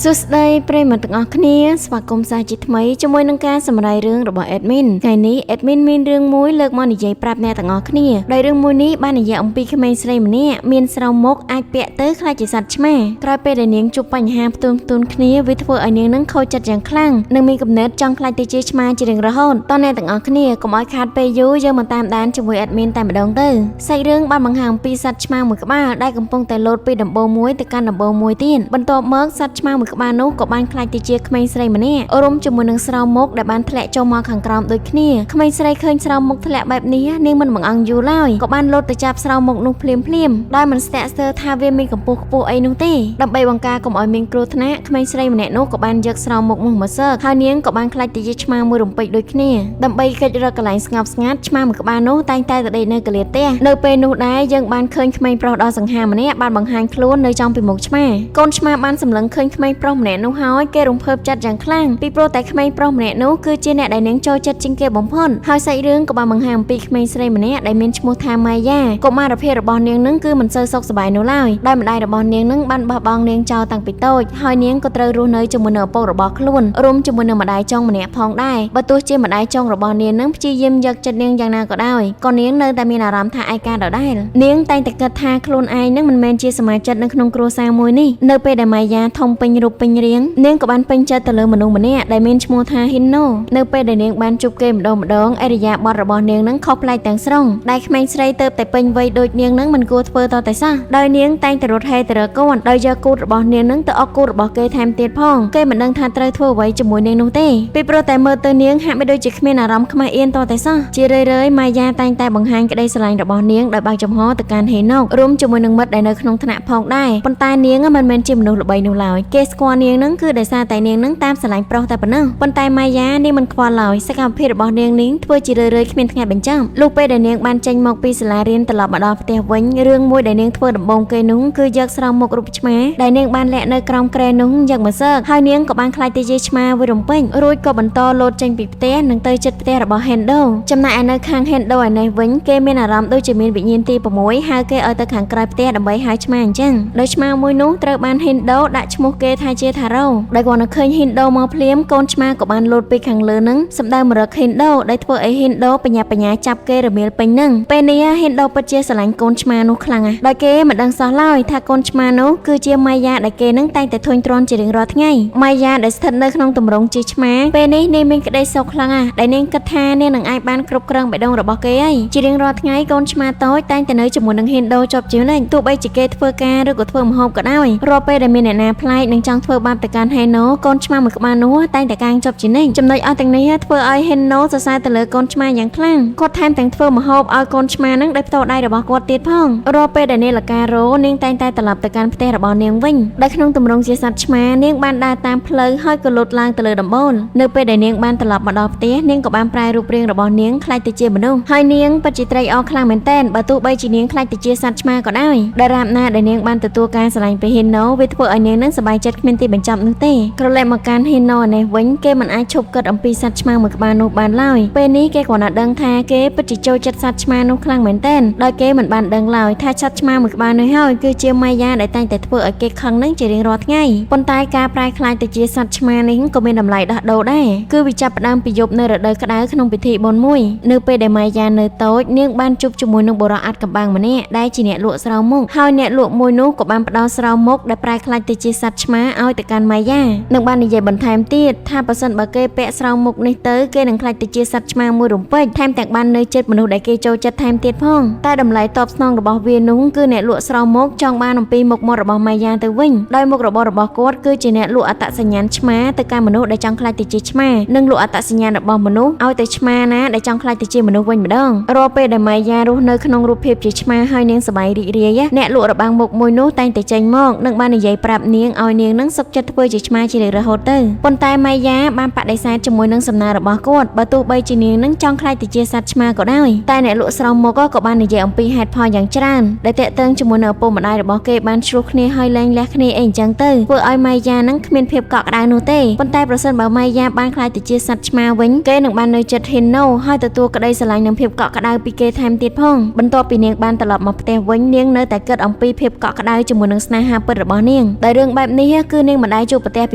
សួស្តីប្រិយមិត្តទាំងអស់គ្នាស្វាគមន៍សាជាថ្មីជាមួយនឹងការសម្រាយរឿងរបស់ Admin ថ្ងៃនេះ Admin មានរឿងមួយលើកមកនិយាយប្រាប់អ្នកទាំងអស់គ្នាដោយរឿងមួយនេះបាននិយាយអំពីក្មេងស្រីម្នាក់មានស្រោមមុខអាចពាក់ទៅខ្លាចជាសត្វឆ្មាក្រោយពេលដែលនាងជួបបញ្ហាផ្ទួនគ្នាវាធ្វើឲ្យនាងនឹងខូចចិត្តយ៉ាងខ្លាំងនិងមានគំនិតចង់ខ្លាចទៅជាឆ្មាជារៀងរហូតតអ្នកទាំងអស់គ្នាកុំឲ្យខាតពេលយូរយើងមកតាមដានជាមួយ Admin តែម្ដងទៅសាច់រឿងបានបង្ហាញអំពីសត្វឆ្មាមួយក្បាលដែលកំពុងតែលោតពីដំបូងមួយទៅកាន់ដំបូងមួយទៀតបន្ទាប់មកសត្វឆ្មាមួយក្បាលនោះក៏បានខ្លាចទៅជាក្មេងស្រីម្នាក់រុំជាមួយនឹងស្រោមមុខដែលបានធ្លាក់ចូលមកខាងក្រោមដូចគ្នាក្មេងស្រីឃើញស្រោមមុខធ្លាក់បែបនេះនាងមិនបង្អង់យូរឡើយក៏បានលោតទៅចាប់ស្រោមមុខនោះភ្លាមដោយមិនស្ទាក់ស្ទើរថាវាមានកម្ពស់ខ្ពស់អីនោះទេដើម្បីបង្ការកុំឲ្យមានគ្រោះថ្នាក់ក្មេងស្រីម្នាក់នោះក៏បានយកស្រោមមុខនោះមកសើកហើយនាងក៏បានខ្លាចទៅជាឆ្មាមួយរំពេចដូចគ្នាដើម្បីគេចរកកន្លែងស្ងប់ស្ងាត់ឆ្មាមួយក្បាលនោះតែងតែទៅដេកនៅកន្លែងផ្ទះនៅពេលនោះដែរយើងបានឃើញក្មេងប្រុសដ៏សង្ហាម្នាក់បានបង្ហាញខ្លួននៅចំពីមុខឆ្មាកូនឆ្មាបានសម្លឹងឃើញក្មេងប្រុសម្នាក់នោះហើយគេរំភើបចិត្តយ៉ាងខ្លាំងពីព្រោះតែក្មេងប្រុសម្នាក់នោះគឺជាអ្នកដែលនាងចូលចិត្តជាងគេបំផុតហើយសាច់រឿងក៏បានបង្ហាញអំពីក្មេងស្រីម្នាក់ដែលមានឈ្មោះថាម៉ាយ៉ាកុមារភាពរបស់នាងនឹងគឺមិនសូវសុខសប្បាយនោះឡើយដោយម្ដាយរបស់នាងនឹងបានបោះបង់នាងចោលតាំងពីតូចហើយនាងក៏ត្រូវរស់នៅជាមួយនឹងឪពុករបស់ខ្លួនរួមជាមួយនឹងម្ដាយចុងម្នាក់ផងដែរបើទោះជាម្ដាយចុងរបស់នាងនឹងព្យាយាមយកចិត្តនាងយ៉ាងណាក៏ដោយក៏នាងនៅតែមានអារម្មណ៍ថាឯកាដដែលនាងតែងតែគិតថាខ្លួនឯងនឹងមិនមែនជាសមាជិកនៅក្នុងគ្រួសារមួយនេះនៅពេលដែលម៉ាយ៉ាធំពេញរូបពេញរាងនាងក៏បានពេញចិត្តទៅលើមនុស្សម្នាក់ដែលមានឈ្មោះថាហ៊ីណូនៅពេលដែលនាងបានជួបគេម្ដងអរិយាប័ត្ររបស់នាងនឹងខុសប្លែកទាំងស្រុងដែលក្មេងស្រីទៅតែពេញវ័យដូចនាងនឹងមិនគួរធ្វើតតែសោះដោយនាងតែងតែរត់ហេទៅរកគាត់ដោយយកគូតរបស់នាងនឹងទៅអុកគូតរបស់គេថែមទៀតផងគេមិនដឹងថាត្រូវធ្វើអ្វីជាមួយនាងនោះទេពីព្រោះតែមើលទៅនាងហាក់បីដូចជាគ្មានអារម្មណ៍ខ្មាស់អៀនតតែសោះជារឿយម៉ាយ៉ាតែងតែបង្ហាញក្តីស្រឡាញ់របស់នាងដោយបើកចំហទៅកាន់ហេណូករួមជាមួយនឹងមិត្តដែលនៅក្នុងថ្នាក់ផងដែរប៉ុន្តែនាងមិនមែនជាមនុស្សល្បីនោះឡើយគេស្គាល់នាងនឹងគឺដោយសារតែនាងនឹងតាមស្រឡាញ់ប្រុសតែប៉ុណ្ណោះប៉ុន្តែម៉ាយ៉ានាងមិនខ្វល់ឡើយសកម្មភាពរបស់នាងនេះធ្វើជារឿយគ្មានថ្ងៃបញ្ចប់លុះពេលដែលនាងបានចេញមកពីសាលារៀនត្រឡប់មកដល់ផ្ទះវិញរឿងមួយដែលនាងធ្វើដំបូងគេនោះគឺយកស្រោមមុខរូបឆ្មាដែលនាងបានលាក់នៅក្រោមគ្រែនោះយកមកសើកហើយនាងក៏បានខ្លាចទៅជាឆ្មាមួយរំពេញរួចក៏បន្តលោតចេញពីផ្ទះនិងទៅជិតផ្ទះរបស់ហេនដូចំណែកឯនៅខាងហេនដូឯនេះវិញគេមានអារម្មណ៍ដូចជាមានវិញ្ញាណទី6ហៅគេឲ្យទៅខាងក្រៅផ្ទះដើម្បីហៅឆ្មាអញ្ចឹងដោយឆ្មាមួយនោះត្រូវបានហេនដូដាក់ឈ្មោះគេថាជាថារ៉ូដោយគាត់នៅឃើញហេនដូមកភ្លាមកូនឆ្មាក៏បានលោតពីខាងលើនឹងសម្ដៅមករកហេនដូដែលធ្វើឲ្យហេនដូបញ្ញាចាប់គេរមៀលពេញនឹងពេលនេះហេនដូពិតជាស្រឡាញ់កូនឆ្មានោះខ្លាំងណាស់ដោយគេមិនដឹងសោះឡើយថាកូនឆ្មានោះគឺជាម៉ាយ៉ាដែលគេនឹងតែងតែធុញទ្រាន់ជារៀងរាល់ថ្ងៃម៉ាយ៉ាដែលស្ថិតនៅក្នុងទម្រង់ជាឆ្មាពេលនេះនាងមានក្តីសោកខ្លាំងណាស់ដែលនាងគិតថានាងនឹងអាចបានគ្រប់គ្រងបេះដូងរបស់គេហើយជារៀងរាល់ថ្ងៃកូនឆ្មាតូចតែងតែនៅជាមួយនឹងហេនដូជាប់ជានិច្ចទោះបីជាគេធ្វើការឬក៏ធ្វើម្ហូបក៏ដោយរាល់ពេលដែលមានអ្នកណាប្លែកនឹងចង់ធ្វើបាបទៅកាន់ហេណូកូនឆ្មាមួយក្បាលនោះតែងតែកាងជាប់ជានិច្ចចំណុចអស់ទាំងនេះធ្វើឲ្យហេណូសរសើរទៅលើកូនឆ្មាយ៉ាងខ្លាំងគាត់ថែមទាំងធ្វើម្ហូបឲ្យកូនឆ្មានឹងដោយផ្ទាល់ដៃរបស់គាត់ទៀតផងរាល់ពេលដែលនាងលការោនាងតែងតែត្រឡប់ទៅកាន់ផ្ទះរបស់នាងវិញដែលក្នុងទម្រង់ជាសត្វឆ្មានាងបានដើរតាមផ្លូវហើយក៏លុតឡើងទៅលើដំបូលនៅពេលដែលនាងបានត្រឡប់មកដល់ផ្ទះនាងក៏បានប្រែរូបរាងរបស់នាងខ្លាចទៅជាមនុស្សហើយនាងពិតជាត្រេកអរខ្លាំងមែនទែនបើទោះបីជានាងខ្លាចទៅជាសត្វឆ្មាក៏ដោយដែលរាបណាដែលនាងបានទទួលការស្រឡាញ់ពីហេណូវាធ្វើឲ្យនាងនឹងសប្បាយចិត្តគ្មានទីបញ្ចប់នោះទេក្រឡេកមកកាន់ហេណូនេះវិញគេមិនអាចឈប់គិតអំពីសត្វឆ្មាមួយក្បាលនោះបានឡើយពេលនេះគេគ្រាន់តែដឹងថាគេពិតជាចូលចិត្តសត្វឆ្មានោះខ្លាំងមែនទែនដោយគេមិនបានដឹងឡើយថាសត្វឆ្មាមួយក្បាលនោះហើយគឺជាម៉ាយ៉ាដែលតែងតែធ្វើឲ្យគេខឹងនឹងជារៀងរាល់ថ្ងៃប៉ុន្តែការប្រែក្លាយទៅជាសត្វឆ្មានេះក៏មានតម្លៃដោះដូរដែរគឺវាចាប់ផ្ដើមពីយប់នៅរដូវក្តៅក្នុងពិធីបុណ្យមួយនៅពេលដែលម៉ាយ៉ានៅតូចនាងបានជួបជាមួយនឹងបុរសអាត់កំបាំងម្នាក់ដែលជាអ្នកលក់ស្រោមមុខហើយអ្នកលក់មួយនោះក៏បានផ្ដល់ស្រោមមុខដែលប្រែក្លាយទៅជាសត្វឆ្មាឲ្យទៅកាន់ម៉ាយ៉ានិងបាននិយាយបន្ថែមទៀតថាបើសិនបើគេពាក់ស្រោមមុខនេះទៅគេនឹងក្លាយទៅជាសត្វឆ្មាមួយរំពេចថែមទាំងបាននៅចិត្តមនុស្សដែលគេចូលចិត្តថែមទៀតផងតែតម្លៃតបស្នងរបស់វានោះគឺអ្នកលក់ស្រោមមុខចង់បានអំពីមុខមាត់របស់ម៉ាយ៉ាទៅវិញដោយមុខរបររបស់គាត់គឺជាអ្នកលក់អត្តសញ្ញាណឆ្មាទៅកាន់មនុស្សដែលចង់ក្លាយទៅជាឆ្មានិងលក់អត្តសញ្ញាណរបស់មនុស្សឲ្យទៅឆ្មាណាដែលចង់ក្លាយទៅជាមនុស្សវិញម្ដងរាល់ពេលដែលម៉ាយ៉ារស់នៅក្នុងរូបភាពជាឆ្មាហើយនាងសប្បាយរីករាយអ្នកលក់របាំងមុខមួយនោះតែងតែចេញមកនិងបាននិយាយប្រាប់នាងឲ្យនាងនឹងសុខចិត្តធ្វើជាឆ្មាជារៀងរហូតទៅប៉ុន្តែម៉ាយ៉ាបានបដិសេធជាមួយនឹងសំណើរបស់គាត់បើទោះបីជានាងនឹងចង់ក្លាយទៅជាសត្វឆ្មាក៏ដោយតែអ្នកលក់ស្រោមមុខក៏បាននិយាយអំពីហេតុផលយ៉ាងច្រើនដែលតាក់ទងជាមួយនឹងឪពុកម្ដាយរបស់គេបានឆ្លោះគ្នាហើយលែងលះគ្នាអីអញ្ចឹងទៅធ្វើឲ្យម៉ាយ៉ានឹងគ្មានភាពកក់ក្ដៅនោះទេប៉ុន្តែប្រសិនបើម៉ាយ៉ាបានក្លាយទៅជាសត្វឆ្មាវិញគេនឹងបាននៅចិត្តហេណូហើយទទួលក្តីស្រឡាញ់និងភាពកក់ក្ដៅពីគេថែមទៀតផងបន្ទាប់ពីនាងបានត្រឡប់មកផ្ទះវិញនាងនៅតែគិតអំពីភាពកក់ក្ដៅជាមួយនឹងស្នេហាពិតរបស់នាងដែលរឿងបែបនេះ គឺនាងមិនដែលជួបប្រទះព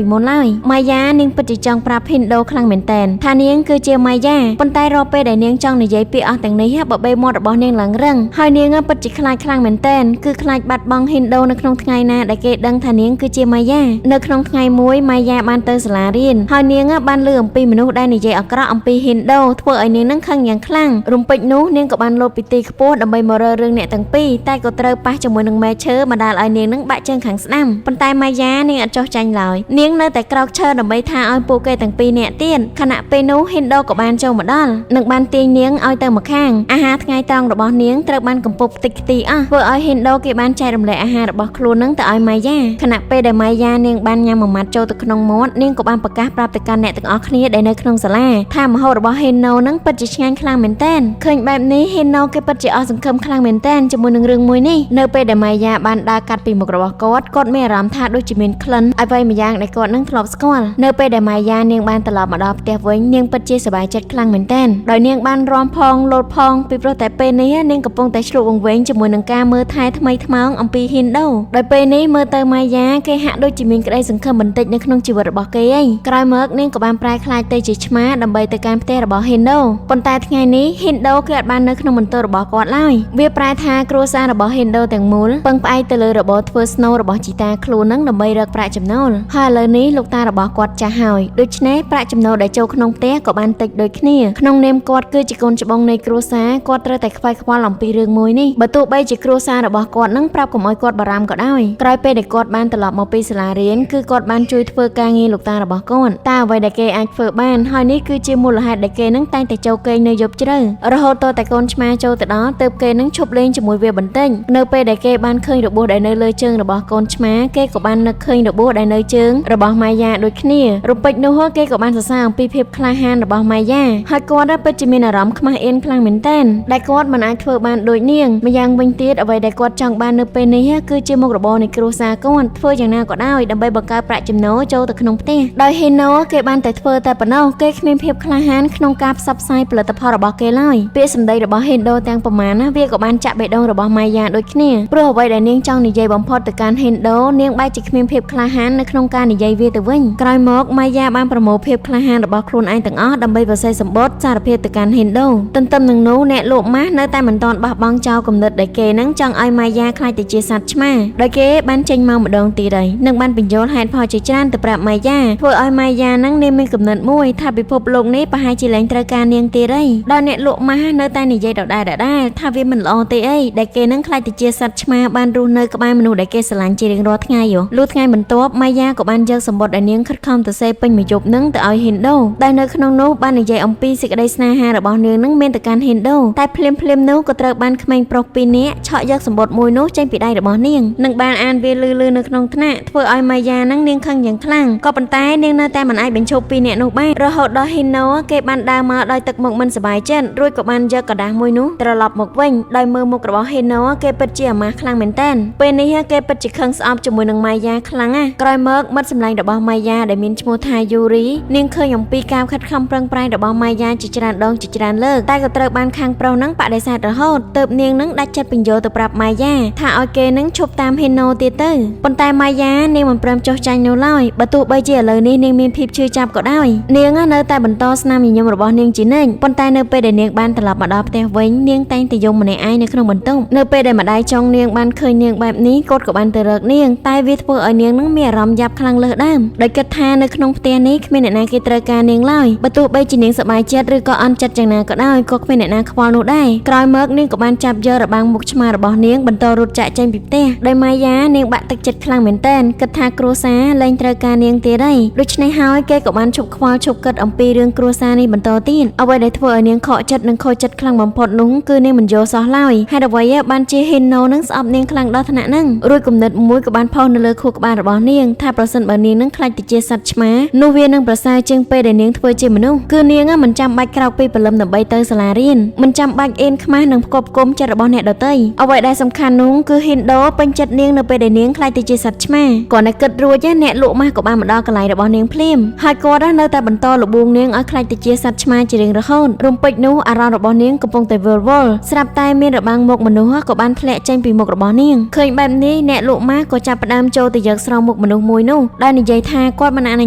ីមុនឡើយម៉ាយ៉ានាងពិតជាចង់ប្រាប់ Hindo ខ្លាំងមែនតែនថានាងគឺជាម៉ាយ៉ាប៉ុន្តែរាល់ពេលដែលនាងចង់និយាយពាក្យអស់ទាំងនេះបបេមាត់របស់នាងឡើងរឹងហើយនាងពិតជាខ្លាចខ្លាំងមែនតែនគឺខ្លាចបាត់បង់ Hindo នៅក្នុងថ្ងៃណាដែលគេដឹងថានាងគឺជាម៉ាយ៉ានៅក្នុងថ្ងៃមួយម៉ាយ៉ាបានទៅសាលារៀនហើយនាងបានឮអំពីមនុស្សដែលនិយាយអាក្រក់អំពី Hindo ធ្វើឲ្យនាងនឹងខឹងយ៉ាងខ្លាំងរំពេចនោះនាងក៏បានលោតពីទីខ្ពស់ដើម្បីមករើរឿងអ្នកទាំងពីរតែក៏ត្រូវប៉ះជាមួយនឹងមែឈើបណ្ដាលឲ្យនាងនឹងបាក់ជើងខាងស្ដាំប៉ុន្តែម៉ាយ៉ានាងអត់ចោះចាញ់ឡើយនាងនៅតែក្រោកឈរដើម្បីថាឲ្យពួកគេទាំងពីរនាក់ទៀតខណៈពេលនោះ Hindo ក៏បានចូលមកដល់និងបានទាញនាងឲ្យទៅម្ខាងអាហារថ្ងៃត្រង់របស់នាងត្រូវបានកំពុកខ្ទេចខ្ទីអស់ធ្វើឲ្យ Hindo គេបានចែករំលែកអាហាររបស់ខ្លួននឹងទៅឲ្យម៉ាយ៉ាខណៈពេលដែលម៉ាយ៉ានាងបានញ៉ាំមួយម៉ាត់ចូលទៅក្នុងមាត់នាងក៏បានប្រកាសប្រាប់ទៅកាន់អ្នកទាំងអស់គ្នាដែលនៅក្នុងសាលាថាម្ហូបរបស់ Hindo នឹងពិតជាឆ្ងាញ់ខ្លាំងមែនទែនឃើញបែបនេះ Hindo គេពិតជាអស់សង្ឃឹមខ្លាំងមែនទែនជាមួយនឹងរឿងមួយនេះនៅពេលដែលម៉ាយ៉ាបានដើរកាត់ពីមុខរបស់គាត់មានអារម្មណ៍ថាដូចជាមានក្លិនអ្វីម្យ៉ាងដែលគាត់នឹងធ្លាប់ស្គាល់នៅពេលដែលម៉ាយ៉ានាងបានត្រឡប់មកដល់ផ្ទះវិញនាងពិតជាសប្បាយចិត្តខ្លាំងមែនទែនដោយនាងបានរាំផងលោតផងពីព្រោះតែពេលនេះនាងកំពុងតែឆ្លុះវង្វេងជាមួយនឹងការមើលថែថ្មីថ្មោងអំពី Hindo ដោយពេលនេះមើលទៅម៉ាយ៉ាគេហាក់ដូចជាមានក្តីសង្ឃឹមបន្តិចនៅក្នុងជីវិតរបស់គេឯងក្រោយមកនាងក៏បានប្រែក្លាយទៅជាឆ្មាដើម្បីទៅកាន់ផ្ទះរបស់ Hindo ប៉ុន្តែថ្ងៃនេះ Hindo គឺអត់បាននៅក្នុងបន្ទប់របស់គាត់ឡើយវាប្រែថាគ្រួសាររបស់ Hindo ទាំងមូលពឹងផ្អែកទៅលើរបរធ្វើស្នូលរបស់ជីតាខ្លួននឹងដើម្បីរកប្រាក់ចំណូលហើយឥឡូវនេះលោកតារបស់គាត់ចាស់ហើយដូច្នេះប្រាក់ចំណូលដែលចូលក្នុងផ្ទះក៏បានតិចដូចគ្នាក្នុងនាមគាត់គឺជាកូនច្បងនៃគ្រួសារគាត់ត្រូវតែខ្វាយខ្វល់អំពីរឿងមួយនេះបើទោះបីជាគ្រួសាររបស់គាត់នឹងប្រាប់កុំឲ្យគាត់បារម្ភក៏ដោយក្រោយពេលដែលគាត់បានត្រឡប់មកពីសាលារៀនគឺគាត់បានជួយធ្វើការងារលោកតារបស់គាត់តែអ្វីដែលគេអាចធ្វើបានហើយនេះគឺជាមូលហេតុដែលគេនឹងតែងតែចូលគេងនៅយប់ជ្រៅរហូតតតែកូនឆ្មាចូលទៅដល់ទើបគេនឹងឈប់លេងជាមួយវាបន្តិចនៅពេលដែលគេបានឃើញរបួសដែលនៅលើជើងរបស់កូនឆ្មាគេក៏បាននឹកឃើញរបួសដែលនៅជើងរបស់ម៉ាយ៉ាដូចគ្នារំពេចនោះគេក៏បានសរសើរអំពីភាពក្លាហានរបស់ម៉ាយ៉ាហើយគាត់ពិតជាមានអារម្មណ៍ខ្មាស់អៀនខ្លាំងមែនទែនដែលគាត់មិនអាចធ្វើបានដូចនាងម្យ៉ាងវិញទៀតអ្វីដែលគាត់ចង់បាននៅពេលនេះគឺជាមុខរបរនៃគ្រួសារគាត់ធ្វើយ៉ាងណាក៏ដោយដើម្បីបង្កើតប្រាក់ចំណូលចូលទៅក្នុងផ្ទះដោយ Hindo គេបានតែធ្វើតែប៉ុណ្ណោះគេគ្មានភាពក្លាហានក្នុងការផ្សព្វផ្សាយផលិតផលរបស់គេឡើយពាក្យសម្ដីរបស់ Hindo ទាំងប្រមាណវាក៏បានចាក់បេះដូងរបស់ម៉ាយ៉ាដូចគ្នាព្រោះអ្វីដែលនាងចង់និយាយបំផុតទៅកាន់ Hindo នាងបែរជាគ្មានភាពក្លាហាននៅក្នុងការនិយាយវាទៅវិញក្រោយមកម៉ាយ៉ាបានប្រមូលភាពក្លាហានរបស់ខ្លួនឯងទាំងអស់ដើម្បីបសេសម្បត្តិសារភាពទៅកាន់ Hindo ទន្ទឹមនឹងនោះអ្នកលក់ម៉ាស់នៅតែមិនទាន់បោះបង់ចោលគំនិតដែលគេនឹងចង់ឲ្យម៉ាយ៉ាខ្លាចទៅជាសត្វឆ្មាដោយគេបានចេញមកម្ដងទៀតហើយនិងបានបញ្យល់ហេតុផលជាច្រើនទៅប្រាប់ម៉ាយ៉ាធ្វើឲ្យម៉ាយ៉ានឹងមានគំនិតមួយថាពិភពលោកនេះប្រហែលជាលែងត្រូវការនាងទៀតហើយដោយអ្នកលក់ម៉ាស់នៅតែនិយាយដដែលថាវាមិនល្អទេអីដែលគេនឹងខ្លាចទៅជាសត្វឆ្មាបានរស់នៅក្បែរមនុស្សដែលគេស្រឡាញ់ជារៀងរាល់ថ្ងៃលុះថ្ងៃបន្ទាប់ម៉ាយ៉ាក៏បានយកសម្បត្តិដែលនាងខិតខំទៅសេពេញមួយយប់នឹងទៅឲ្យ Hindo ដែលនៅក្នុងនោះបាននិយាយអំពីសេចក្តីស្នេហារបស់នាងនឹងមានទៅកាន់ Hindo តែភ្លាមនោះក៏ត្រូវបានក្មេងប្រុសពីរនាក់ឆក់យកសម្បត្តិមួយនោះចេញពីដៃរបស់នាងនិងបានអានវាលឺនៅក្នុងថ្នាក់ធ្វើឲ្យម៉ាយ៉ានឹងនាងខឹងយ៉ាងខ្លាំងក៏ប៉ុន្តែនាងនៅតែមិនអាចបញ្ឈប់ពីរនាក់នោះបានរហូតដល់ Hindo គេបានដើរមកដោយទឹកមុខមិនសប្បាយចិត្តរួចក៏បានយកកដាស់មួយនោះត្រឡប់មកវិញដោយមើលមុខរបស់ Hindo គេពិតជាអាម៉ាស់ខ្លាំងមែនទែនពេលនេះគេពិតជាខឹងស្អប់ជាមួយនឹងម៉ាយ៉ាខ្លាំងណាស់ក្រោយមកមិត្តសម្លាញ់របស់ម៉ាយ៉ាដែលមានឈ្មោះថាយូរីនាងឃើញអំពីការខិតខំប្រឹងប្រែងរបស់ម៉ាយ៉ាជាច្រើនដងជាច្រើនលើកតែក៏ត្រូវបានខាងប្រុសនឹងបដិសេធរហូតទើបនាងនឹងដាច់ចិត្តបញ្យល់ទៅប្រាប់ម៉ាយ៉ាថាឲ្យគេនឹងឈប់តាម Hindo ទៀតទៅប៉ុន្តែម៉ាយ៉ានាងមិនព្រមចុះចាញ់នោះឡើយបើទោះបីជាឥឡូវនេះនាងមានភាពឈឺចាប់ក៏ដោយនាងនៅតែបន្តស្នាមញញឹមរបស់នាងជានិច្ចប៉ុន្តែនៅពេលដែលនាងបានត្រឡប់មកដល់ផ្ទះវិញនាងតែងតែយំម្នាក់ឯងនៅក្នុងបន្ទប់នៅពេលដែលម្ដាយចុងនាងបានឃើញនាងបែបនេះគាត់ក៏បានទៅរកនាងតែវាធ្វើឲ្យនាងនឹងមានអារម្មណ៍យ៉ាប់ខ្លាំងលើសដើមដោយគិតថានៅក្នុងផ្ទះនេះគ្មានអ្នកណាគេត្រូវការនាងឡើយបើទោះបីជានាងសប្បាយចិត្តឬក៏អន់ចិត្តយ៉ាងណាក៏ដោយក៏គ្មានអ្នកណាខ្វល់នោះដែរក្រោយមកនាងក៏បានចាប់យករបាំងមុខឆ្មារបស់នាងបន្តរត់ចាក់ចេញពីផ្ទះដោយម៉ាយ៉ានាងបាក់ទឹកចិត្តខ្លាំងមែនទែនគិតថាគ្រួសារលែងត្រូវការនាងទៀតហើយដូច្នេះហើយគេក៏បានឈប់ខ្វល់ឈប់គិតអំពីរឿងគ្រួសារនេះបន្តទៀតអ្វីដែលធ្វើឲ្យនាងខកចិត្តនិងខូចចិត្តខ្លាំងបំផុតនោះគឺនាងមិនយល់សោះឡើយហេតុអ្វីបានជា Hindo នឹងស្អប់នាងខ្លាំងដល់ថ្នាក់ហ្នឹងរួចគំនិតមួយក៏បានផុសនៅលើខួរក្បាលរបស់នាងថាប្រសិនបើនាងនឹងខ្លាចទៅជាសត្វឆ្មានោះវានឹងប្រសើរជាងពេលដែលនាងធ្វើជាមនុស្សគឺនាងមិនចាំបាច់ក្រោកពីព្រលឹមដើម្បីទៅសាលារៀនមិនចាំបាច់អៀនខ្មាស់និងផ្គប់ផ្គុំចិត្តរបស់អ្នកដទៃអ្វីដែលសំខាន់នោះគឺ Hindo ពេញចិត្តនាងនៅពេលដែលនាងខ្លាចទៅជាសត្វឆ្មាគាត់តែគិតរួចអ្នកលក់ម៉ាស់ក៏បានមកដល់កន្លែងរបស់នាងភ្លាមហើយគាត់នៅតែបន្តលបួងនាងឲ្យខ្លាចទៅជាសត្វឆ្មាជារៀងរហូតរំពេចនោះអារម្មណ៍របស់នាងកំពុងតែវិលវល់ស្រាប់តែមានរបាំងមុខមនុស្សក៏បានធ្លាក់ចេញពីមុខរបស់នាងឃើញបែបនេះអ្នកលក់ម៉ាស់ក៏ចាប់ផ្ដើមចូលទៅយកស្រោ ស្រោមមុខមនុស្សមួយនោះដោយនិយាយថាគាត់មិនអនុ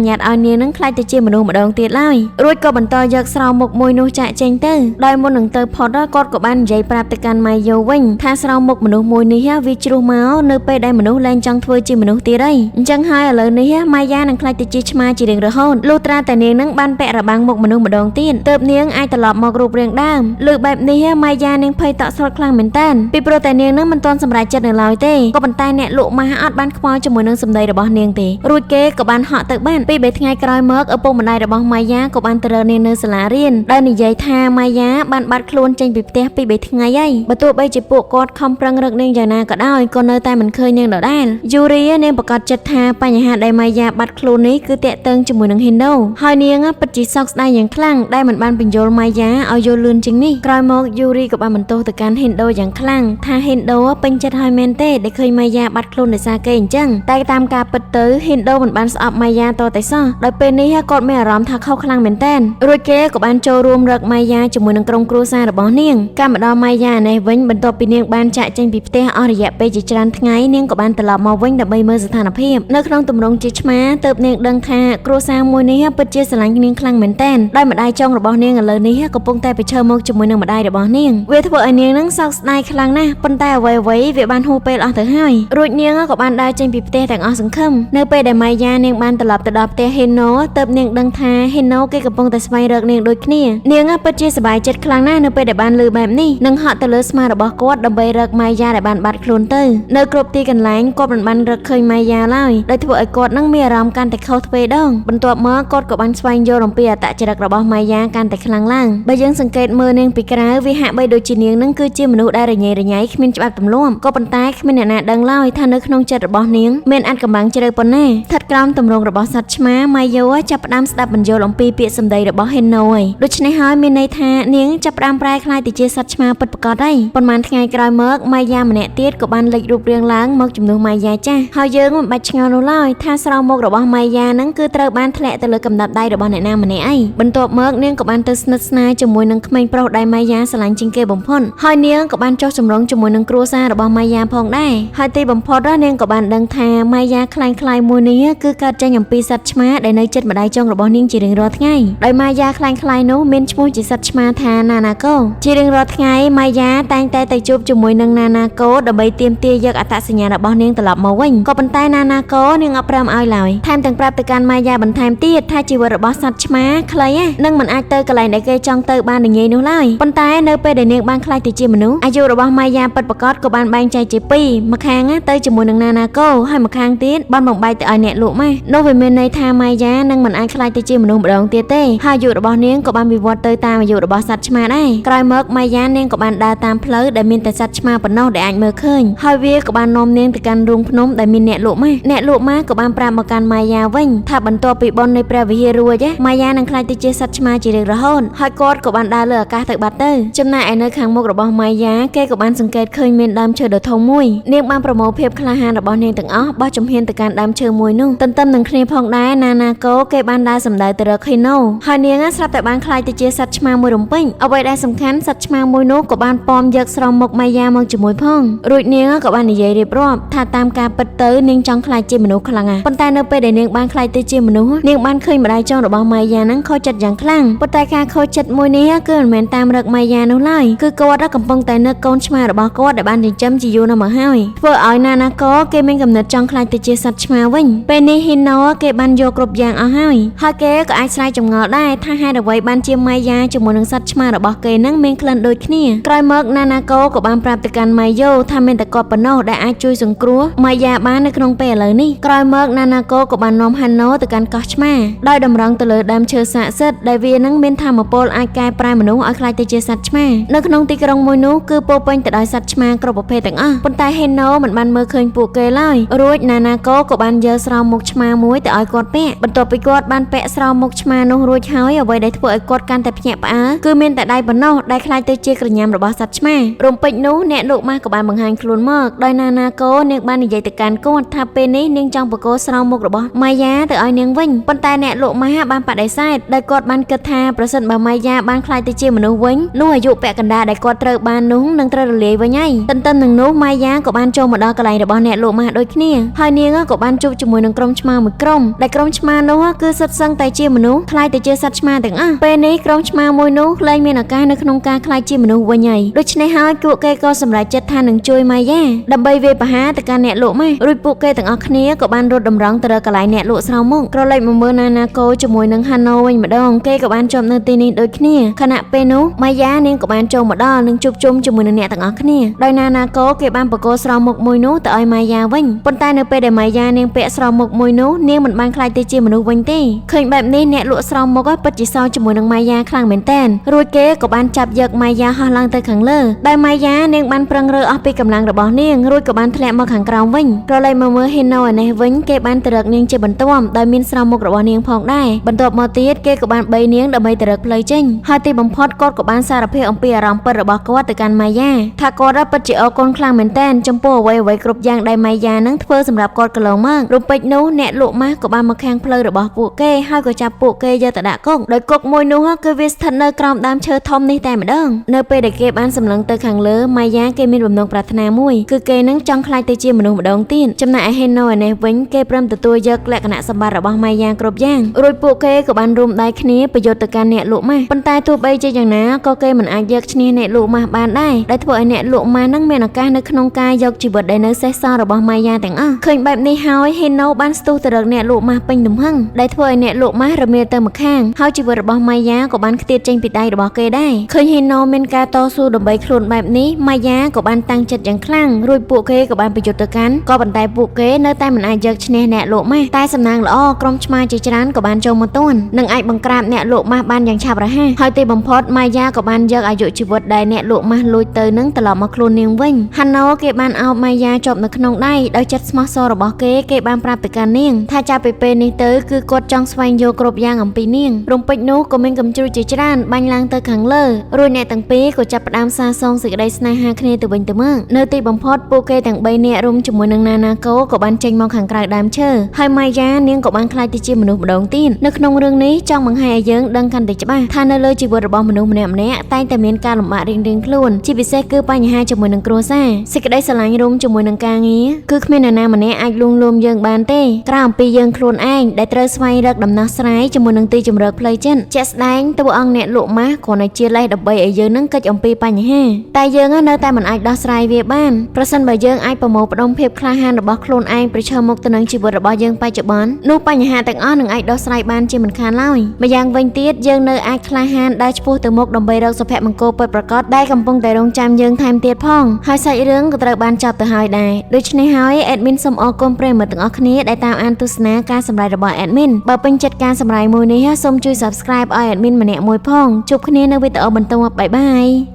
ញ្ញាតឲ្យនាងនឹងខ្លាចទៅជាមនុស្សម្ដងទៀតឡើយរួចក៏បន្តយកស្រោមមុខមួយនោះចាក់ចេញទៅដោយមុននឹងទៅផុតគាត់ក៏បាននិយាយប្រាប់ទៅកាន់ម៉ៃយ៉ូវិញថាស្រោមមុខមនុស្សមួយនេះវាជ្រុះមកនៅពេលដែលមនុស្សលែងចង់ធ្វើជាមនុស្សទៀតហើយអញ្ចឹងហើយឥឡូវនេះម៉ៃយ៉ានឹងខ្លាចទៅជាឆ្មាជារៀងរហូតលុះត្រាតែនាងនឹងបានពាក់របាំងមុខមនុស្សម្ដងទៀតទើបនាងអាចត្រឡប់មករូបរាងដើមលើបែបនេះម៉ៃយ៉ានាងភ័យតក់ស្លុតខ្លាំងមែនតើពីព្រោះតែនាងនឹងមិនទាន់សម្រេចចិត្តនៅឡើយទេក៏ប៉ុន្តែអ្នកលក់ម៉ាស់អត់បានខ្វល់ជាមួយនឹងសម្ដីរបស់នាងទេរួចគេក៏បានហក់ទៅបានពី3ថ្ងៃក្រោយមកឪពុកម្ដាយរបស់ម៉ៃយ៉ាក៏បានទៅរកនាងនៅសាលារៀនដោយនិយាយថាម៉ៃយ៉ាបានបាត់ខ្លួនចេញពីផ្ទះពី3ថ្ងៃហើយបើទោះបីជាពួកគាត់ខំប្រឹងរកនាងយ៉ាងណាក៏ដោយក៏នៅតែមិនឃើញនាងដដែលយូរីនាងប្រកាសចិត្តថាបញ្ហាដែលម៉ៃយ៉ាបាត់ខ្លួននេះគឺតាក់ទងជាមួយនឹងហេណូហើយនាងពិតជាសោកស្ដាយយ៉ាងខ្លាំងដែលមិនបានបញ្យល់ម៉ៃយ៉ាឲ្យយល់លឿនជាងនេះក្រោយមកយូរីក៏បានបន្ទោសទៅកាន់ហេណូយ៉ាងខ្លាំងថាហេណូពេញចិត្តឲ្យមែនទេដែលឃើញម៉ៃយ៉ាបាត់ខ្លួនដោយសារគេអញ្ចឹងតែតាមការពិតទៅហេណូមិនបានស្អប់ម៉ៃយ៉ាតតែសោះដោយពេលនេះគាត់មានអារម្មណ៍ថាខុសខ្លាំងមែនទែនរួចគេក៏បានចូលរួមរកម៉ៃយ៉ាជាមួយនឹងក្រុមគ្រួសាររបស់នាងកាលមកដល់ម៉ៃយ៉ានេះវិញបន្ទាប់ពីនាងបានចាក់ចេញពីផ្ទះអស់រយៈពេលជាច្រើនថ្ងៃនាងក៏បានត្រឡប់មកវិញដើម្បីមើលស្ថានភាពនៅក្នុងទម្រង់ជាឆ្មាទើបនាងដឹងថាគ្រួសារមួយនេះពិតជាស្រឡាញ់នាងខ្លាំងមែនទែនដោយម្ដាយចុងរបស់នាងឥឡូវនេះកំពុងតែប្រឈមមុខជាមួយនឹងម្ដាយរបស់នាងវាធ្វើឲ្យនាងនឹងសោកស្ដាយខ្លាំងណាស់ប៉ុន្តែអ្វីៗវាបានហួសពេលអស់ទៅហើយរួចនាងក៏បានដើរចេញពីផ្ទះទាំងអស់សង្ឃឹមនៅពេលដែលម៉ៃយ៉ានាងបានត្រឡប់ទៅដល់ផ្ទះហេណូទើបនាងដឹងថាហេណូគេកំពុងតែស្វែងរកនាងដូចគ្នានាងពិតជាសប្បាយចិត្តខ្លាំងណាស់នៅពេលដែលបានឮបែបនេះនិងហក់ទៅលើស្មារបស់គាត់ដើម្បីរកម៉ៃយ៉ាដែលបានបាត់ខ្លួនទៅនៅគ្រប់ទីកន្លែងគាត់មិនបានរកឃើញម៉ៃយ៉ាឡើយដោយធ្វើឲ្យគាត់នឹងមានអារម្មណ៍កាន់តែខុសទ្វេដងបន្ទាប់មកគាត់ក៏បានស្វែងយល់អំពីអត្តចរិតរបស់ម៉ៃយ៉ាកាន់តែខ្លាំងឡើងបើយើងសង្កេតមើលនាងពីក្រៅវាហាក់បីដូចជានាងនឹងគឺជាមនុស្សដែលរញ៉េរញ៉ៃគ្មានច្បាប់ទម្លាប់ក៏ប៉ុន្តែគ្មានអ្នកណាដឹងឡើយថានៅក្នុងចិត្តរបស់នាងមានអាចកម្បាំងជ្រៅប៉ុណ្ណាស្ថិតក្រោមទម្រង់របស់សត្វឆ្មាម៉ៃយ៉ូចាប់ផ្ដើមស្ដាប់បញ្យល់អំពីពាក្យសម្ដីរបស់ហេណូហើយដូច្នេះហើយមានន័យថានាងចាប់ផ្ដើមប្រែក្លាយទៅជាសត្វឆ្មាពិតប្រាកដហើយប៉ុន្មានថ្ងៃក្រោយមកម៉ៃយ៉ាម្នាក់ទៀតក៏បានលេចរូបរាងឡើងមកជំនួសម៉ៃយ៉ាចាស់ហើយយើងមិនបាច់ឆ្ងល់នោះឡើយថាស្រោមមុខរបស់ម៉ៃយ៉ានឹងគឺត្រូវបានធ្លាក់ទៅលើកំណាប់ដៃរបស់អ្នកណាម្នាក់ឯងបន្ទាប់មកនាងក៏បានទៅស្និទ្ធស្នាលជាមួយនឹងក្មេងប្រុសដែលម៉ៃយ៉ាស្រឡាញ់ជាងគេបំផុតហើយនាងក៏បានចុះសម្រុងជាមួយនឹងគ្រួសាររបស់ម៉ៃយ៉ាផងដែរហើយទីបំផុតនាងក៏បានដឹងថាម៉ៃយ៉ាខ្លាំងៗមួយនេះគឺកើតចេញអំពីសត្វឆ្មាដែលនៅជិតម្ដាយចុងរបស់នាងជារៀងរាល់ថ្ងៃដោយម៉ៃយ៉ាខ្លាំងៗនោះមានឈ្មោះជាសត្វឆ្មាថាណាណាកូជារៀងរាល់ថ្ងៃម៉ៃយ៉ាតែងតែទៅជួបជាមួយនឹងណាណាកូដើម្បីទាមទារយកអត្តសញ្ញាណរបស់នាងត្រឡប់មកវិញក៏ប៉ុន្តែណាណាកូនាងអត់ព្រមឲ្យឡើយថែមទាំងប្រាប់ទៅកាន់ម៉ៃយ៉ាបន្ថែមទៀតថាជីវិតរបស់សត្វឆ្មាខ្លីនឹងមិនអាចទៅកន្លែងដែលគេចង់ទៅបានងាយនោះឡើយប៉ុន្តែនៅពេលដែលនាងបានខ្លាចទៅជាមនុស្សអាយុរបស់ម៉ៃយ៉ាពិតប្រាកដក៏បានបែងចែកជាពីរម្ខាងទៅជាមួយនឹងណាណាកូហើយម្ខាងទៀតបានបំបែកទៅឲ្យអ្នកលក់ម៉ាស់នោះវាមានន័យថាម៉ៃយ៉ានឹងមិនអាចខ្លាចទៅជាមនុស្សម្ដងទៀតទេហើយអាយុរបស់នាងក៏បានវិវត្តទៅតាមអាយុរបស់សត្វឆ្មាដែរក្រោយមកម៉ៃយ៉ានាងក៏បានដើរតាមផ្លូវដែលមានតែសត្វឆ្មាប៉ុណ្ណោះដែលអាចមើលឃើញហើយវាក៏បាននាំនាងទៅកាន់រូងភ្នំដែលមានអ្នកលក់ម៉ាស់ក៏បានប្រាប់មកកាន់ម៉ៃយ៉ាវិញថាបន្ទាប់ពីបុណ្យនៃព្រះវិហាររួចម៉ៃយ៉ានឹងខ្លាចទៅជាសត្វឆ្មាជារៀងរហូតហើយគាត់ក៏បានដើរលើអាកាសទៅបាត់ទៅចំណែកឯនៅខាងមុខរបស់ម៉ៃយ៉ាគេក៏បានសង្កេតឃើញមានដើមឈើដ៏ធំមួយនាងបានប្រមូលភាពក្លាហានរបស់នាងទាំងអស់បោះជំហានទៅកាន់ដើមឈើមួយនោះទន្ទឹមនឹងគ្នាផងដែរណាណាកូគេបានដើរសម្ដៅទៅរកហេណូហើយនាងស្រាប់តែបានខ្លាចទៅជាសត្វឆ្មាមួយរំពេញអ្វីដែលសំខាន់សត្វឆ្មាមួយនោះក៏បានប៉មយកស្រោមមុខម៉ៃយ៉ាមកជាមួយផងរួចនាងក៏បាននិយាយរៀបរាប់ថាតាមការពិតទៅនាងចង់ខ្លាចជាមនុស្សខ្លាំងណាស់ប៉ុន្តែនៅពេលដែលនាងបានខ្លាចទៅជាមនុស្សនាងបានឃើញម្ដាយចុងរបស់ម៉ៃយ៉ានឹងខូចចិត្តយ៉ាងខ្លាំងប៉ុន្តែការខូចចិត្តមួយនេះគឺមិនមែនតាមរកម៉ៃយ៉ានោះឡើយគឺគាត់កំពុងតែនឹកកូនឆ្មារបស់គាត់ដែលបានចិញ្ចឹមជាយូរណាស់មកហើយធ្វើឲ្យណាណាកូគេមានកំណត់ចង់ខ្លាចទៅជាសត្វឆ្មាវិញពេលនេះហេណូគេបានយកគ្រប់យ៉ាងអស់ហើយគេក៏អាចស្រែកចម្ងល់ដែរថាហេតុអ្វីបានជាម៉ៃយ៉ាជាមួយនឹងសត្វឆ្មារបស់គេនឹងមានក្លិនដូចគ្នាក្រោយមកណាណាកូក៏បានប្រាប់ទៅកាន់ម៉ៃយ៉ូថាមានតែគាត់ប៉ុណ្ណោះដែលអាចជួយសង្គ្រោះម៉ៃយ៉ាបាននៅក្នុងពេលឥឡូវនេះក្រោយមកណាណាកូក៏បាននាំហាណូទៅកាន់កោះឆ្មាដោយតម្រង់ទៅលើដើមឈើស័ក្តិសិទ្ធិដែលវានឹងមានថាមពលអាចកែប្រែមនុស្សឲ្យក្លាយទៅជាសត្វឆ្មានៅក្នុងទីក្រុងមួយនោះគឺពោពេញទៅដោយសត្វឆ្មាគ្រប់ប្រភេទទាំងអស់ប៉ុន្តែហេណូមិនបានមើលឃើញពួកគេឡើយរួចណាណាកូក៏បានយកស្រោមមុខឆ្មាមួយទៅឲ្យគាត់ពាក់បន្ទាប់ពីគាត់បានពាក់ស្រោមមុខឆ្មានោះរួចហើយអ្វីដែលធ្វើឲ្យគាត់កាន់តែភ្ញាក់ផ្អើលគឺមានតែដៃប៉ុណ្ណោះដែលខ្លាចទៅជាក្រញាំរបស់សត្វឆ្មារំពេចនោះអ្នកលក់ម៉ាស់ក៏បានបង្ហាញខ្លួនមកដោយណាណាកូនាងបាននិយាយទៅកាន់គាត់ថាពេលនេះនាងចង់បកគោស្រោមមុខរបស់ម៉ៃយ៉ាទៅឲ្យនាងវិញប៉ុន្តែអ្នកលក់ម៉ាស់បានបដិសេធដោយគាត់បានគិតថាប្រសិនបើម៉ៃយ៉ាបានខ្លាចទៅជាមនុស្សវិញនោះអាយុពាក់កណ្ដាលដែលគាត់ត្រូវបាននោះនឹងត្រូវរលាយវិញហើយទន្ទឹមនឹងនោះម៉ៃយ៉ាក៏បានចូលមកដល់កន្លែងរបស់អ្នកលក់ម៉ាស់ដូចគ្នាហើយនា នាងក៏បានជួបជាមួយនឹងក្រុមឆ្មាមួយក្រុមដែលក្រុមឆ្មានោះគឺសិតសឹងតែជាមនុស្សខ្លាយទៅជាសត្វឆ្មាទាំងអស់ពេលនេះក្រុមឆ្មាមួយនោះលែងមានឱកាសនៅក្នុងការខ្លាយជាមនុស្សវិញហើយដូច្នេះហើយពួកគេក៏សម្រេចចិត្តថានឹងជួយម៉ាយ៉ាដើម្បីវាយប្រហារទៅកាន់អ្នកលក់ម៉ាស់រួចពួកគេទាំងអស់គ្នាក៏បានរត់តម្រង់ទៅរកកន្លែងអ្នកលក់ស្រោមមុខក្រឡេកមកមើលណាណាកូជាមួយនឹងហាណូវិញម្ដងគេក៏បានជាប់នៅទីនេះដូចគ្នាខណៈពេលនោះម៉ាយ៉ានាងក៏បានចូលមកដល់និងជួបជុំជាមួយនឹងអ្នកទាំងអស់គ្នាដោយណាណាកូគេបានបកគោស្រោមមុខមួយនោះទៅឲ្យម៉ាយ៉ាវិញប៉ុន្តែនៅពេលដែលម៉ាយ៉ានាងពាក់ស្រោមមុខមួយនោះនាងមិនបានខ្លាចទៅជាមនុស្សវិញទេឃើញបែបនេះអ្នកលក់ស្រោមមុខពិតជាសោកជាមួយនឹងម៉ាយ៉ាខ្លាំងមែនទែនរួចគេក៏បានចាប់យកម៉ាយ៉ាហោះឡើងទៅខាងលើដោយម៉ាយ៉ានាងបានប្រឹងរើអស់ពីកម្លាំងរបស់នាងរួចក៏បានធ្លាក់មកខាងក្រោមវិញក្រឡេកមកមើលហេណូឯនេះវិញគេបានទៅរកនាងជាបន្ទាប់ដោយមានស្រោមមុខរបស់នាងផងដែរបន្ទាប់មកទៀតគេក៏បានបីនាងដើម្បីទៅរកផ្លូវចេញហើយទីបំផុតគាត់ក៏បានសារភាពអំពីអារម្មណ៍ពិតរបស់គាត់ទៅកាន់ម៉ាយ៉ាថាគាត់ពិតជាអរគុណខ្លាំងមែនទែនចំពោះអ្វីៗគ្រប់យ៉ាងដែលម៉ាយ៉ានឹងធ្វើសម្រាប់គាត់កន្លងមករំពេចនោះអ្នកលក់ម៉ាស់ក៏បានមកខាងផ្លូវរបស់ពួកគេហើយក៏ចាប់ពួកគេយកទៅដាក់គុកដោយគុកមួយនោះគឺវាស្ថិតនៅក្រោមដើមឈើធំនេះតែម្ដងនៅពេលដែលគេបានសម្លឹងទៅខាងលើម៉ាយ៉ាគេមានបំណងប្រាថ្នាមួយគឺគេនឹងចង់ខ្លាយទៅជាមនុស្សម្ដងទៀតចំណែកឯហេណូឯនេះវិញគេព្រមទទួលយកលក្ខណៈសម្បត្តិរបស់ម៉ាយ៉ាគ្រប់យ៉ាងរួចពួកគេក៏បានរួមដៃគ្នាប្រយុទ្ធទៅកាន់អ្នកលក់ម៉ាស់ប៉ុន្តែទោះបីជាយ៉ាងណាក៏គេមិនអាចយកឈ្នះអ្នកលក់ម៉ាស់បានដែរដែលធ្វើឲ្យអ្នកលក់ម៉ាស់នឹងមានឱកាសនៅក្នុងការយកជីវិតដែលនៅសេសសល់របស់ម៉ាយ៉ាទាំងអស់ឃើញបែបនេះហើយហេណូបានស្ទុះទៅរកអ្នកលក់ម៉ាស់ពេញទំហឹងដែលធ្វើឲ្យអ្នកលក់ម៉ាស់រមៀលទៅម្ខាងហើយជីវិតរបស់ម៉ាយ៉ាក៏បានខ្ទាតចេញពីដៃរបស់គេដែរឃើញហេណូមានការតស៊ូដើម្បីខ្លួនបែបនេះម៉ាយ៉ាក៏បានតាំងចិត្តយ៉ាងខ្លាំងរួចពួកគេក៏បានប្រយុទ្ធទៅកាន់ក៏ប៉ុន្តែពួកគេនៅតែមិនអាចយកឈ្នះអ្នកលក់ម៉ាស់តែសំណាងល្អក្រុមឆ្មាជាច្រើនក៏បានចូលមកទាន់និងអាចបង្ក្រាបអ្នកលក់ម៉ាស់បានយ៉ាងឆាប់រហ័សហើយទីបំផុតម៉ាយ៉ាក៏បានយកអាយុជីវិតដែលអ្នកលក់ម៉ាស់លួចទៅនឹងត្រឡប់មកខ្លួននាងវិញហាណូគេបានអោបម៉ាយ៉ាជាប់នៅក្នុងដៃដោយចិត្តស្មោះសររបស់គេបានប្រាប់ទៅកាន់នាងថាចាប់ពីពេលនេះទៅគឺគាត់ចង់ស្វែងយល់គ្រប់យ៉ាងអំពីនាងរំពេចនោះក៏មានកំជ្រួចជាច្រើនបាញ់ឡើងទៅខាងលើរួចអ្នកទាំងពីរក៏ចាប់ផ្ដើមសាសងសេចក្តីស្នេហាគ្នាទៅវិញទៅមកនៅទីបំផុតពួកគេទាំង3នាក់រួមជាមួយនឹងណាណាកូក៏បានចេញមកខាងក្រៅដើមឈើហើយម៉ាយ៉ានាងក៏បានខ្លាចទៅជាមនុស្សម្ដងទៀតនៅក្នុងរឿងនេះចង់បង្ហាញឲ្យយើងដឹងកាន់តែច្បាស់ថានៅលើជីវិតរបស់មនុស្សម្នាក់ៗតែងតែមានការលំបាករៀងៗខ្លួនជាពិសេសគឺបញ្ហាជាមួយនឹងគ្រួសារសេចក្តីស្រឡាញ់រួមជាមួយនឹងការងារគឺគ្មាននរណាម្នាក់អាចលួងលោមយើងបានទេក្រៅអំពីយើងខ្លួនឯងដែលត្រូវស្វែងរកដំណោះស្រាយជាមួយនឹងទីជម្រកផ្លូវចិត្តជាក់ស្ដែងតួអង្គអ្នកលក់ម៉ាស់គ្រាន់តែជាលេសដើម្បីឲ្យយើងនឹងកិច្ចអំពីបញ្ហាតែយើងនៅតែមិនអាចដោះស្រាយវាបានប្រសិនបើយើងអាចប្រមូលផ្ដុំភាពក្លាហានរបស់ខ្លួនឯងប្រឈមមុខទៅនឹងជីវិតរបស់យើងបច្ចុប្បន្ននោះបញ្ហាទាំងអស់នឹងអាចដោះស្រាយបានជាមិនខានឡើយម្យ៉ាងវិញទៀតយើងនៅអាចក្លាហានដើរឆ្ពោះទៅមុខដើម្បីរកសុភមង្គលពិតប្រាកដដែលកំពុងតែរងចាំយើងថែមទៀតផងហើយសាច់រឿងក៏ត្រូវបានចប់ទៅហើយដែរដូច្នេះហើយ admin សូមអរគុណប្រិយមិត្តទាំងអស់គ្នាដែលតាមអានទស្សនាការសម្ដែងរបស់ admin បើពេញចិត្តការសម្ដែងមួយនេះសូមជួយ subscribe ឲ្យ admin ម្នាក់មួយផងជួបគ្នានៅវីដេអូបន្ទាប់បាយបាយ